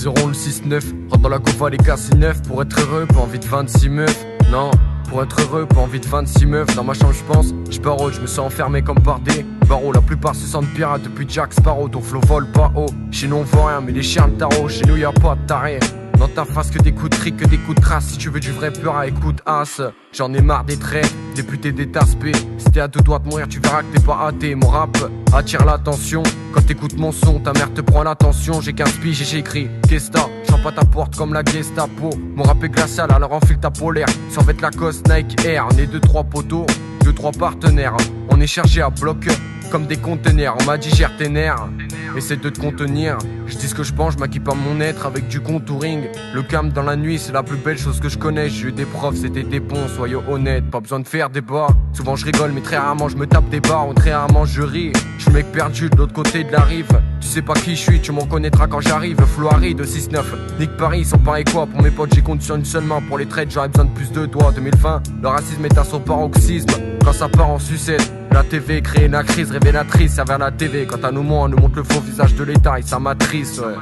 6-0 le 6-9. Rentre dans la Gova les cassis neufs. Pour être heureux, pas envie de 26 meufs. Non, pour être heureux, pas envie de 26 meufs. Dans ma chambre j'pense, j'barreau, je me sens enfermé comme par des barreaux. La plupart se sentent pirates depuis Jack Sparrow. Ton flow vole pas haut. Chez nous on voit rien mais les chiens de tarot. Chez nous y'a pas de taré. Dans ta face que des coups de trick, que des coups de trace. Si tu veux du vrai peur, écoute as. J'en ai marre des traits, des putes des taspés. Si t'es à deux doigts de mourir, tu verras que t'es pas athée. Mon rap attire l'attention. Quand t'écoutes mon son, ta mère te prend l'attention. J'ai 15 piges et j'écris qu'est-ce t'as. J'en pas ta porte comme la Gestapo. Mon rap est glacial, alors enfile ta polaire. Survête Lacoste, Nike Air. On est 2-3 poteaux, 2-3 partenaires. On est chargé à bloc comme des conteneurs. On m'a dit gère tes nerfs, essaie de te contenir. Je dis ce que je pense, je m'acquipe à mon être avec du contouring. Le calme dans la nuit, c'est la plus belle chose que je connais. J'ai eu des profs, c'était des bons, soyez honnêtes. Pas besoin de faire des bas. Souvent je rigole, mais très rarement je me tape des barres. Ou très rarement je ris. Je suis mec perdu de l'autre côté de la rive. Tu sais pas qui je suis, tu m'en connaîtras quand j'arrive. Floari de 6-9, Nick Paris, ils sont pareils quoi. Pour mes potes, j'ai compte sur une seule main. Pour les trades, j'aurais besoin de plus de doigts. 2020, le racisme est à son paroxysme. Quand ça part en sucette, la TV crée une crise révélatrice à vers la TV. Quant à nous, moi, on nous montre le faux visage de l'État et sa matrice, ouais.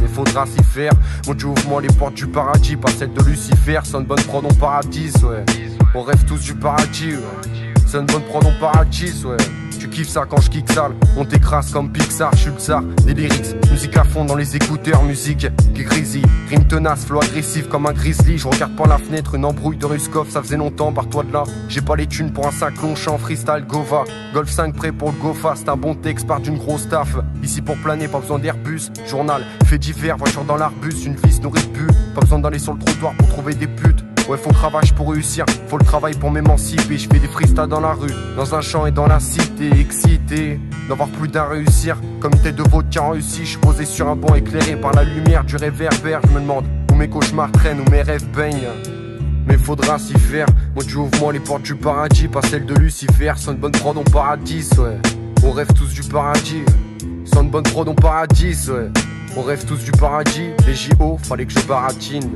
Mais faudra s'y faire. Mon Dieu, ouvre-moi les portes du paradis, pas celle de Lucifer. Sonne bonne prod en paradis, ouais. On rêve tous du paradis, ouais. Sonne bonne prod en paradis, ouais. Tu kiffes ça quand je kick sale, on t'écrase comme Pixar, je suis le tsar des lyrics, musique à fond dans les écouteurs, musique qui grésille, rime tenace, flow agressif comme un grizzly, je regarde par la fenêtre une embrouille de Ruskov, ça faisait longtemps, barre-toi de là, j'ai pas les thunes pour un sac long chant, freestyle, Gova, Golf 5 prêt pour le go fast, un bon texte part d'une grosse taf, ici pour planer, pas besoin d'Airbus, journal, fait divers, voiture dans l'arbus, une vie se nourrit de but, pas besoin d'aller sur le trottoir pour trouver des putes. Ouais, faut cravache pour réussir, faut le travail pour m'émanciper. Je fais des freestyles dans la rue, dans un champ et dans la cité. Excité d'avoir plus d'un réussir, comme une tête de veau qui a réussi. Je suis posé sur un banc éclairé par la lumière du réverbère. Je me demande où mes cauchemars traînent, où mes rêves baignent. Mais faudra s'y faire. Moi tu ouvres-moi les portes du paradis, pas celles de Lucifer. Sonne bonne prod en paradis, ouais. On rêve tous du paradis. Sonne bonne prod en paradis, ouais. On rêve tous du paradis. Les JO, fallait que je baratine.